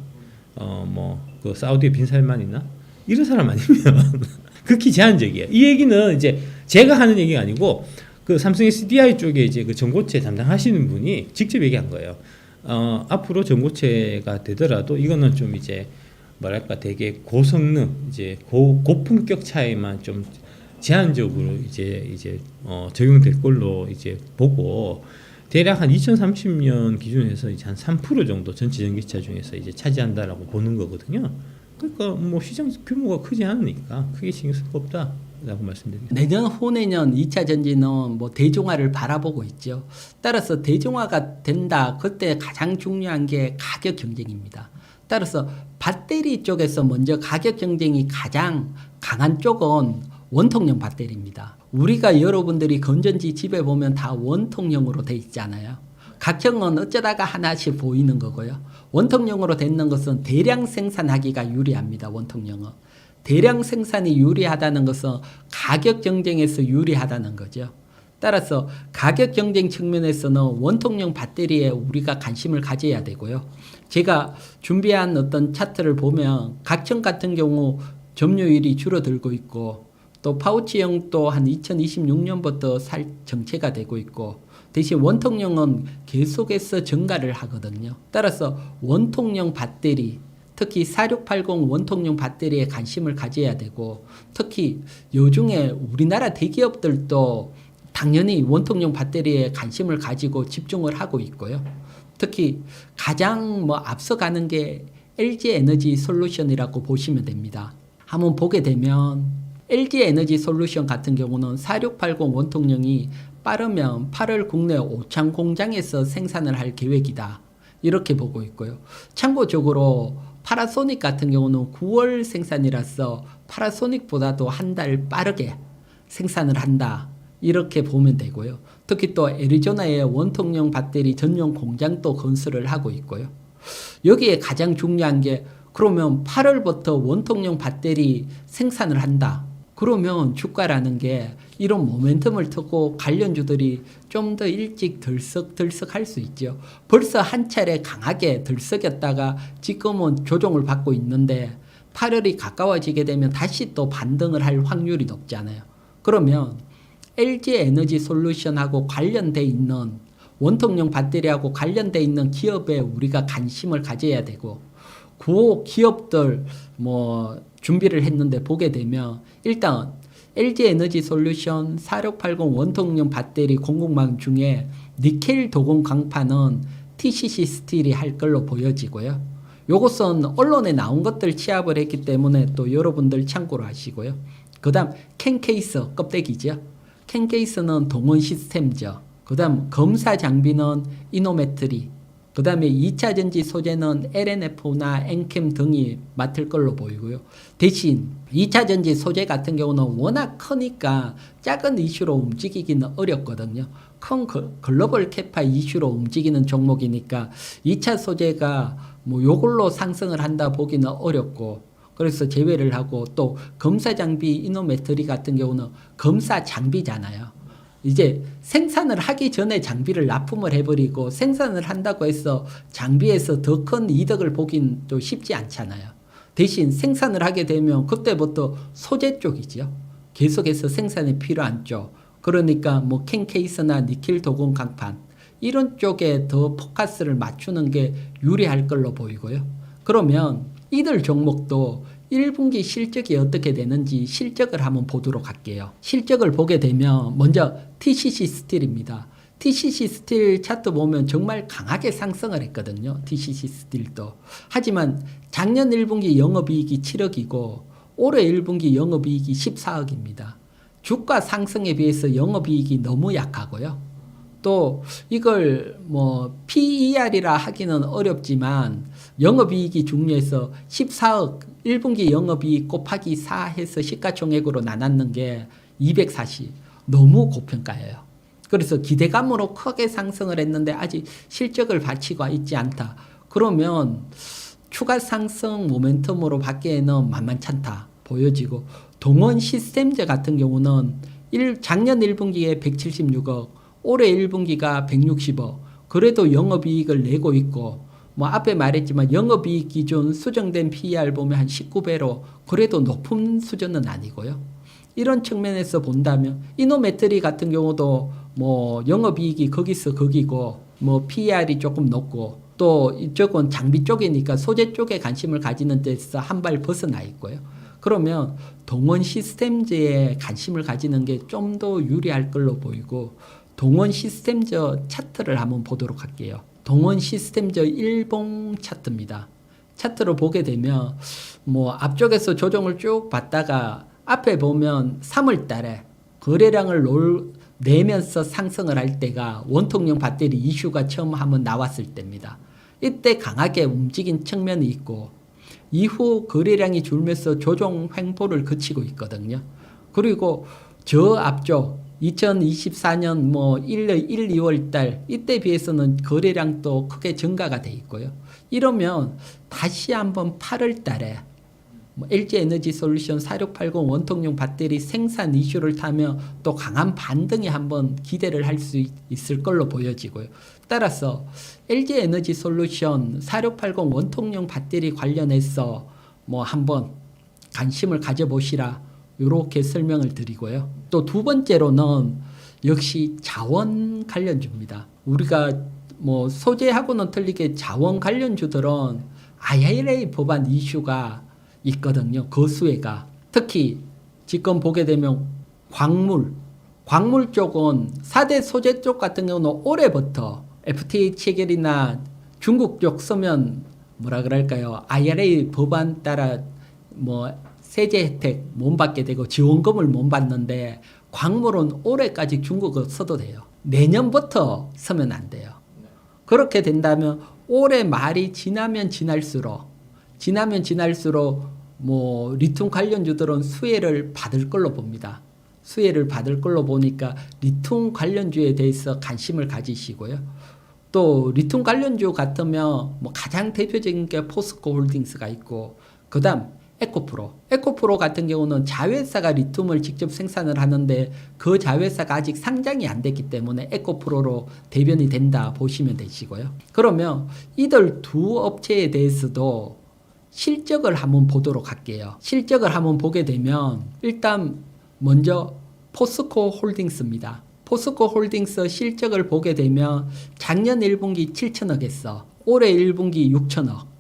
그 사우디의 빈살만이나 이런 사람 아니면 극히 제한적이에요. 이 얘기는 이제 제가 하는 얘기가 아니고 그 삼성 SDI 쪽에 이제 그 전고체 담당하시는 분이 직접 얘기한 거예요. 앞으로 전고체가 되더라도 이거는 좀 이제 뭐랄까 되게 고성능 이제 고품격 차에만 좀 제한적으로 이제 적용될 걸로 이제 보고, 대략 한 2030년 기준에서 이제 한 3% 정도 전체 전기차 중에서 이제 차지한다라고 보는 거거든요. 그러니까 뭐 시장 규모가 크지 않으니까 크게 신경 쓸 거 없다 라고 말씀드리겠습니다. 내년 후내년 2차 전지는 뭐 대중화를 바라보고 있죠. 따라서 대중화가 된다. 그때 가장 중요한 게 가격 경쟁입니다. 따라서 배터리 쪽에서 먼저 가격 경쟁이 가장 강한 쪽은 원통형 배터리입니다. 우리가 여러분들이 건전지 집에 보면 다 원통형으로 돼 있잖아요. 각형은 어쩌다가 하나씩 보이는 거고요. 원통형으로 되는 것은 대량 생산하기가 유리합니다. 원통형은. 대량 생산이 유리하다는 것은 가격 경쟁에서 유리하다는 거죠. 따라서 가격 경쟁 측면에서는 원통형 배터리에 우리가 관심을 가져야 되고요. 제가 준비한 어떤 차트를 보면 각형 같은 경우 점유율이 줄어들고 있고 또 파우치형도 한 2026년부터 살 정체가 되고 있고 대신 원통형은 계속해서 증가를 하거든요. 따라서 원통형 배터리 특히 4680 원통형 배터리에 관심을 가져야 되고 특히 요즘에 우리나라 대기업들도 당연히 원통형 배터리에 관심을 가지고 집중을 하고 있고요. 특히 가장 앞서가는 게 LG에너지 솔루션이라고 보시면 됩니다. 한번 보게 되면 LG에너지 솔루션 같은 경우는 4680 원통형이 빠르면 8월 국내 오창 공장에서 생산을 할 계획이다. 이렇게 보고 있고요. 참고적으로 파라소닉 같은 경우는 9월 생산이라서 파라소닉보다도 한 달 빠르게 생산을 한다. 이렇게 보면 되고요. 특히 또 애리조나에 원통형 배터리 전용 공장도 건설을 하고 있고요. 여기에 가장 중요한 게 그러면 8월부터 원통형 배터리 생산을 한다. 그러면 주가라는 게 이런 모멘텀을 타고 관련주들이 좀 더 일찍 들썩들썩 할 수 있죠. 벌써 한 차례 강하게 들썩였다가 지금은 조정을 받고 있는데 8월이 가까워지게 되면 다시 또 반등을 할 확률이 높잖아요. 그러면 LG에너지 솔루션하고 관련돼 있는 원통형 배터리하고 관련돼 있는 기업에 우리가 관심을 가져야 되고 그 기업들 준비를 했는데 보게 되면 일단 LG에너지 솔루션 4680 원통형 배터리 공급망 중에 니켈 도금 강판은 TCC 스틸이 할 걸로 보여지고요. 요것은 언론에 나온 것들 취합을 했기 때문에 또 여러분들 참고로 하시고요. 그 다음 캔케이스 껍데기죠. 캔케이스는 동원 시스템죠. 그 다음 검사 장비는 이노메트리, 그 다음에 2차 전지 소재는 LNF나 엔캠 등이 맡을 걸로 보이고요. 대신 2차 전지 소재 같은 경우는 워낙 크니까 작은 이슈로 움직이기는 어렵거든요. 큰 글로벌 캐파 이슈로 움직이는 종목이니까 2차 소재가 요걸로 상승을 한다 보기는 어렵고 그래서 제외를 하고 또 검사 장비 이노메트리 같은 경우는 검사 장비잖아요. 이제 생산을 하기 전에 장비를 납품을 해버리고 생산을 한다고 해서 장비에서 더 큰 이득을 보긴 또 쉽지 않잖아요. 대신 생산을 하게 되면 그때부터 소재 쪽이죠. 계속해서 생산이 필요한 쪽. 그러니까 캔케이스나 니켈 도금 강판 이런 쪽에 더 포커스를 맞추는 게 유리할 걸로 보이고요. 그러면 이들 종목도 1분기 실적이 어떻게 되는지 실적을 한번 보도록 할게요. 실적을 보게 되면 먼저 TCC 스틸입니다. TCC 스틸 차트 보면 정말 강하게 상승을 했거든요. TCC 스틸도. 하지만 작년 1분기 영업이익이 7억이고 올해 1분기 영업이익이 14억입니다. 주가 상승에 비해서 영업이익이 너무 약하고요. 또 이걸 PER이라 하기는 어렵지만 영업이익이 중요해서 14억 1분기 영업이익 곱하기 4 해서 시가총액으로 나눴는 게 240 너무 고평가예요. 그래서 기대감으로 크게 상승을 했는데 아직 실적을 받치고 있지 않다. 그러면 추가 상승 모멘텀으로 받기에는 만만찮다 보여지고 동원 시스템즈 같은 경우는 작년 1분기에 176억 올해 1분기가 160억 그래도 영업이익을 내고 있고 앞에 말했지만 영업이익 기준 수정된 PER 보면 한 19배로 그래도 높은 수준은 아니고요. 이런 측면에서 본다면 이노메트리 같은 경우도 영업이익이 거기서 거기고 PER이 조금 높고 또 이쪽은 장비 쪽이니까 소재 쪽에 관심을 가지는 데서 한 발 벗어나 있고요. 그러면 동원 시스템즈에 관심을 가지는 게 좀 더 유리할 걸로 보이고 동원 시스템즈 차트를 한번 보도록 할게요. 동원 시스템즈 일봉 차트입니다. 차트를 보게 되면 앞쪽에서 조정을 쭉 받다가 앞에 보면 3월 달에 거래량을 내면서 상승을 할 때가 원통형 배터리 이슈가 처음 한번 나왔을 때입니다. 이때 강하게 움직인 측면이 있고 이후 거래량이 줄면서 조정 횡보를 거치고 있거든요. 그리고 저 앞쪽 2024년 뭐 1, 2월 달 이때 비해서는 거래량도 크게 증가가 돼 있고요. 이러면 다시 한번 8월 달에 뭐 LG에너지솔루션 4680 원통형 배터리 생산 이슈를 타며 또 강한 반등이 한번 기대를 할 수 있을 걸로 보여지고요. 따라서 LG에너지솔루션 4680 원통형 배터리 관련해서 뭐 한번 관심을 가져보시라 이렇게 설명을 드리고요. 또 두 번째로는 역시 자원 관련주입니다. 우리가 뭐 소재하고는 틀리게 자원 관련주들은 IRA 법안 이슈가 있거든요. 거수해가. 특히 지금 보게 되면 광물 쪽은 4대 소재 쪽 같은 경우는 올해부터 FTA 체결이나 중국 쪽 쓰면 뭐라 그럴까요? IRA 법안 따라 뭐 세제 혜택 못 받게 되고 지원금을 못 받는데 광물은 올해까지 중국어 써도 돼요. 내년부터 쓰면 안 돼요. 그렇게 된다면 올해 말이 지나면 지날수록 뭐 리튬 관련주들은 수혜를 받을 걸로 봅니다. 수혜를 받을 걸로 보니까 리튬 관련주에 대해서 관심을 가지시고요. 또 리튬 관련주 같으면 뭐 가장 대표적인 게 포스코 홀딩스가 있고 그다음 에코프로 같은 경우는 자회사가 리튬을 직접 생산을 하는데 그 자회사가 아직 상장이 안 됐기 때문에 에코프로로 대변이 된다 보시면 되시고요. 그러면 이들 두 업체에 대해서도 실적을 한번 보도록 할게요. 실적을 한번 보게 되면 일단 먼저 포스코 홀딩스입니다. 포스코 홀딩스 실적을 보게 되면 작년 1분기 7천억 했어. 올해 1분기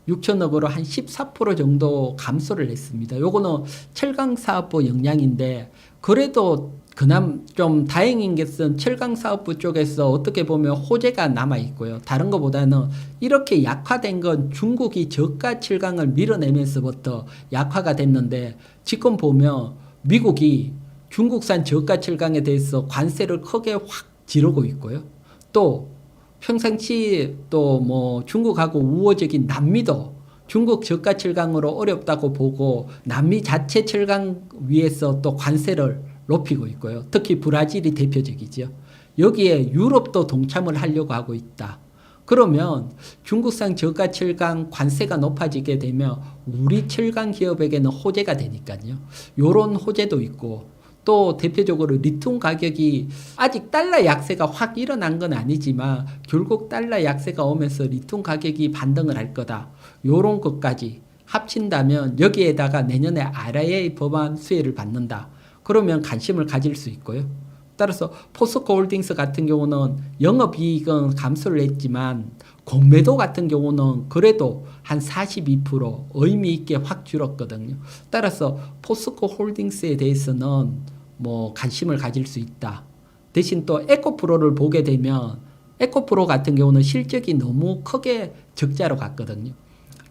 6천억으로 한 14% 정도 감소를 했습니다. 요거는 철강사업부 영향인데 그래도 그나마 좀 다행인 것은 철강사업부 쪽에서 어떻게 보면 호재가 남아있고요. 다른 것보다는 이렇게 약화된 건 중국이 저가 철강을 밀어내면서부터 약화가 됐는데 지금 보면 미국이 중국산 저가 철강에 대해서 관세를 크게 확 지르고 있고요. 또 평상시 또 뭐 중국하고 우호적인 남미도 중국 저가 철강으로 어렵다고 보고 남미 자체 철강 위에서 또 관세를 높이고 있고요. 특히 브라질이 대표적이죠. 여기에 유럽도 동참을 하려고 하고 있다. 그러면 중국산 저가 철강 관세가 높아지게 되면 우리 철강 기업에게는 호재가 되니까요. 요런 호재도 있고 또 대표적으로 리튬 가격이 아직 달러 약세가 확 일어난 건 아니지만 결국 달러 약세가 오면서 리튬 가격이 반등을 할 거다. 요런 것까지 합친다면 여기에다가 내년에 IRA 법안 수혜를 받는다. 그러면 관심을 가질 수 있고요. 따라서 포스코 홀딩스 같은 경우는 영업이익은 감소를 했지만 공매도 같은 경우는 그래도 한 42% 의미 있게 확 줄었거든요. 따라서 포스코 홀딩스에 대해서는 뭐 관심을 가질 수 있다. 대신 또 에코프로를 보게 되면 에코프로 같은 경우는 실적이 너무 크게 적자로 갔거든요.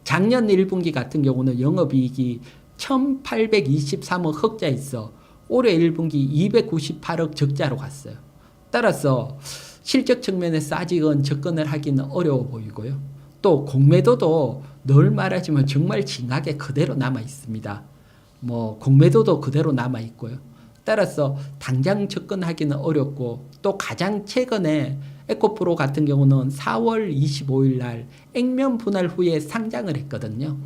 작년 1분기 같은 경우는 영업이익이 1823억 흑자있어 올해 1분기 298억 적자로 갔어요. 따라서 실적 측면에서 아직은 접근을 하기는 어려워 보이고요. 또 공매도도 늘 말하지만 정말 징하게 그대로 남아 있습니다. 뭐 공매도도 그대로 남아 있고요. 따라서 당장 접근하기는 어렵고 또 가장 최근에 에코프로 같은 경우는 4월 25일 날 액면 분할 후에 상장을 했거든요.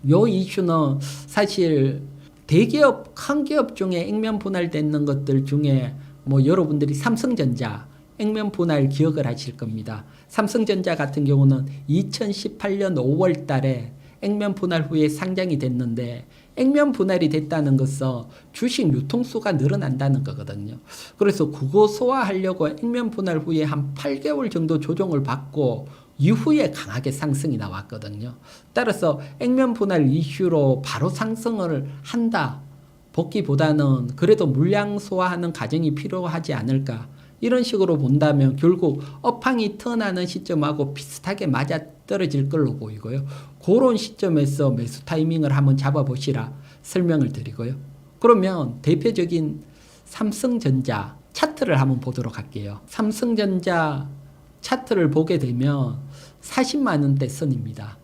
요 이슈는 사실 대기업, 큰 기업 중에 액면 분할되는 것들 중에 뭐 여러분들이 삼성전자 액면 분할 기억을 하실 겁니다. 삼성전자 같은 경우는 2018년 5월 달에 액면 분할 후에 상장이 됐는데 액면 분할이 됐다는 것은 주식 유통수가 늘어난다는 거거든요. 그래서 그거 소화하려고 액면 분할 후에 한 8개월 정도 조정을 받고 이후에 강하게 상승이 나왔거든요. 따라서 액면 분할 이슈로 바로 상승을 한다 보기보다는 그래도 물량 소화하는 과정이 필요하지 않을까. 이런 식으로 본다면 결국 업황이 턴하는 시점하고 비슷하게 맞아떨어질 걸로 보이고요. 그런 시점에서 매수 타이밍을 한번 잡아보시라 설명을 드리고요. 그러면 대표적인 삼성전자 차트를 한번 보도록 할게요. 삼성전자 차트를 보게 되면 40만 원대 선입니다.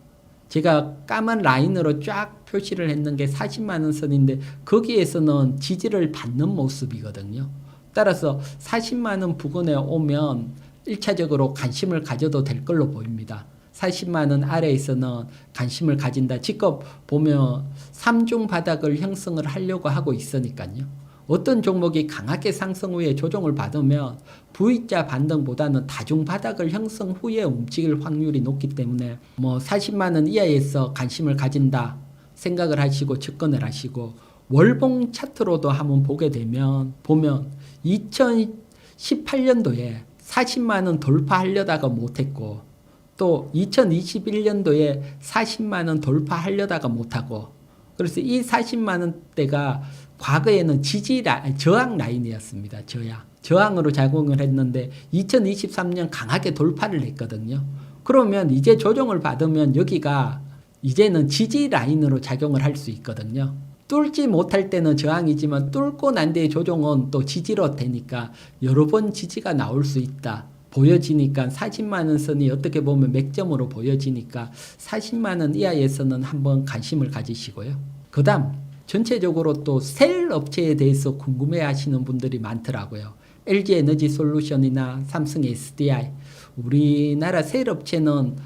제가 까만 라인으로 쫙 표시를 했는 게 40만 원 선인데 거기에서는 지지를 받는 모습이거든요. 따라서 40만 원 부근에 오면 1차적으로 관심을 가져도 될 걸로 보입니다. 40만 원 아래에서는 관심을 가진다. 지금 보면 3중 바닥을 형성을 하려고 하고 있으니까요. 어떤 종목이 강하게 상승 후에 조정을 받으면 V자 반등보다는 다중 바닥을 형성 후에 움직일 확률이 높기 때문에 뭐 40만 원 이하에서 관심을 가진다 생각을 하시고 접근을 하시고, 월봉 차트로도 한번 보게 되면 보면 2018년도에 40만 원 돌파하려다가 못했고, 또 2021년도에 40만 원 돌파하려다가 못하고, 그래서 이 40만 원대가 과거에는 저항 라인이었습니다. 저항으로 작용을 했는데 2023년 강하게 돌파를 했거든요. 그러면 이제 조정을 받으면 여기가 이제는 지지 라인으로 작용을 할 수 있거든요. 뚫지 못할 때는 저항이지만 뚫고 난 뒤에 조정은 또 지지로 되니까 여러 번 지지가 나올 수 있다. 보여지니까 40만 원 선이 어떻게 보면 맥점으로 보여지니까 40만 원 이하에서는 한번 관심을 가지시고요. 그 다음 전체적으로 또 셀 업체에 대해서 궁금해 하시는 분들이 많더라고요. LG 에너지 솔루션이나 삼성 SDI, 우리나라 셀 업체는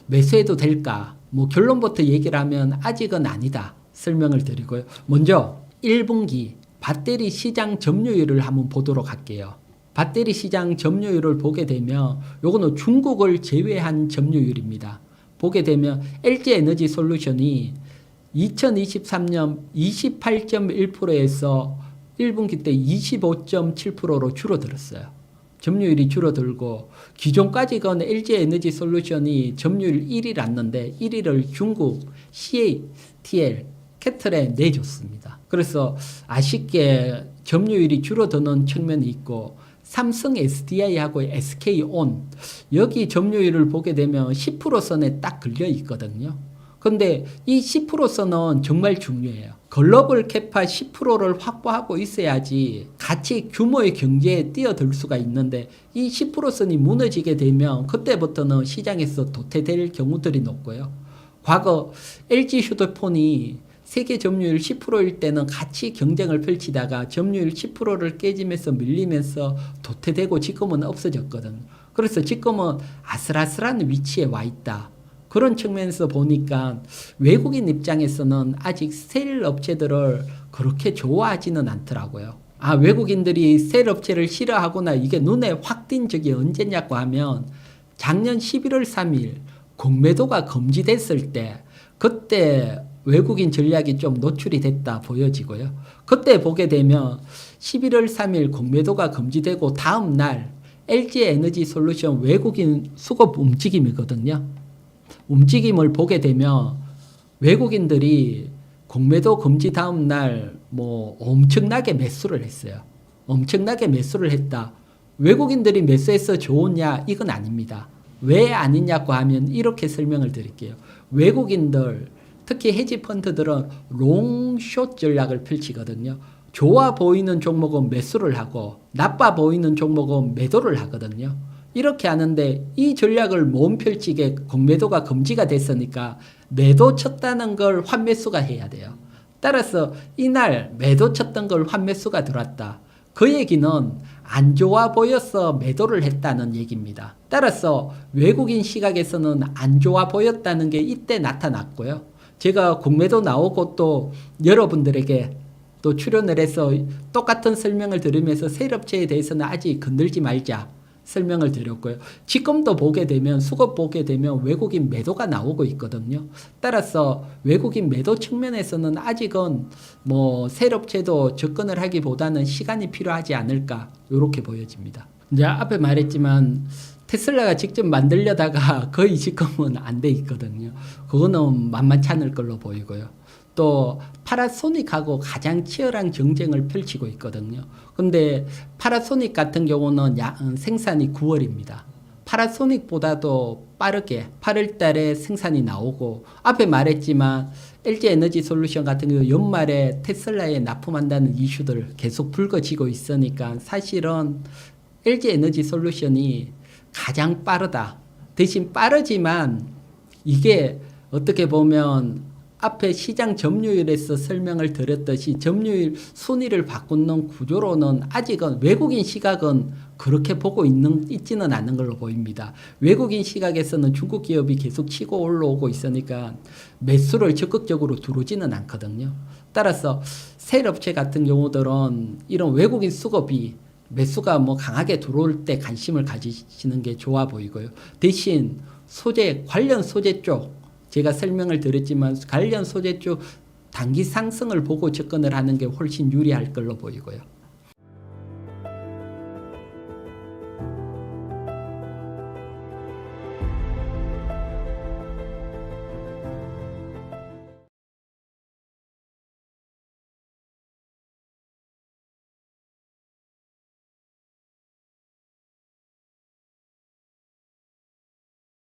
매수해도 될까? 뭐 결론부터 얘기를 하면 아직은 아니다 설명을 드리고요. 먼저 1분기 배터리 시장 점유율을 한번 보도록 할게요. 배터리 시장 점유율을 보게 되면 요거는 중국을 제외한 점유율입니다. 보게 되면 LG 에너지 솔루션이 2023년 28.1%에서 1분기 때 25.7%로 줄어들었어요. 점유율이 줄어들고, 기존까지는 LG 에너지 솔루션이 점유율 1위였는데 1위를 중국 CATL 캐틀에 내줬습니다. 그래서 아쉽게 점유율이 줄어드는 측면이 있고, 삼성 SDI하고 SK온 여기 점유율을 보게 되면 10% 선에 딱 걸려 있거든요. 근데 이 10%선은 정말 중요해요. 글로벌 캐파 10%를 확보하고 있어야지 같이 규모의 경제에 뛰어들 수가 있는데, 이 10%선이 무너지게 되면 그때부터는 시장에서 도태될 경우들이 높고요. 과거 LG 휴대폰이 세계 점유율 10%일 때는 같이 경쟁을 펼치다가 점유율 10%를 깨지면서 밀리면서 도태되고 지금은 없어졌거든. 그래서 지금은 아슬아슬한 위치에 와 있다. 그런 측면에서 보니까 외국인 입장에서는 아직 셀 업체들을 그렇게 좋아하지는 않더라고요. 외국인들이 셀 업체를 싫어하거나 이게 눈에 확 띈 적이 언제냐고 하면 작년 11월 3일 공매도가 금지됐을 때, 그때 외국인 전략이 좀 노출이 됐다 보여지고요. 그때 보게 되면 11월 3일 공매도가 금지되고 다음 날 LG 에너지 솔루션 외국인 수급 움직임이거든요. 움직임을 보게 되면 외국인들이 공매도 금지 다음 날 뭐 엄청나게 매수를 했어요. 엄청나게 매수를 했다. 외국인들이 매수해서 좋으냐? 이건 아닙니다. 왜 아니냐고 하면 이렇게 설명을 드릴게요. 외국인들, 특히 헤지펀드들은 롱숏 전략을 펼치거든요. 좋아 보이는 종목은 매수를 하고 나빠 보이는 종목은 매도를 하거든요. 이렇게 하는데 이 전략을 못 펼치게 공매도가 금지가 됐으니까 매도 쳤다는 걸 환매수가 해야 돼요. 따라서 이날 매도 쳤던 걸 환매수가 들어왔다. 그 얘기는 안 좋아 보여서 매도를 했다는 얘기입니다. 따라서 외국인 시각에서는 안 좋아 보였다는 게 이때 나타났고요. 제가 공매도 나오고 또 여러분들에게 또 출연을 해서 똑같은 설명을 들으면서 셀업체에 대해서는 아직 건들지 말자 설명을 드렸고요. 지금도 보게 되면 수급 보게 되면 외국인 매도가 나오고 있거든요. 따라서 외국인 매도 측면에서는 아직은 뭐 셀업체도 접근을 하기보다는 시간이 필요하지 않을까 이렇게 보여집니다. 이제 앞에 말했지만 테슬라가 직접 만들려다가 거의 지금은 안 돼 있거든요. 그거는 만만치 않을 걸로 보이고요. 또 파라소닉하고 가장 치열한 경쟁을 펼치고 있거든요. 근데 파라소닉 같은 경우는 생산이 9월입니다. 파라소닉보다도 빠르게 8월 달에 생산이 나오고 앞에 말했지만 LG 에너지 솔루션 같은 경우 연말에 테슬라에 납품한다는 이슈들 계속 불거지고 있으니까 사실은 LG 에너지 솔루션이 가장 빠르다. 대신 빠르지만 이게 어떻게 보면 앞에 시장 점유율에서 설명을 드렸듯이 점유율 순위를 바꾸는 구조로는 아직은 외국인 시각은 그렇게 보고 있지는 않는 걸로 보입니다. 외국인 시각에서는 중국 기업이 계속 치고 올라오고 있으니까 매수를 적극적으로 들어오지는 않거든요. 따라서 셀 업체 같은 경우들은 이런 외국인 수급이 매수가 뭐 강하게 들어올 때 관심을 가지시는 게 좋아 보이고요. 대신 관련 소재 쪽 제가 설명을 드렸지만 관련 소재 쪽 단기 상승을 보고 접근을 하는 게 훨씬 유리할 걸로 보이고요.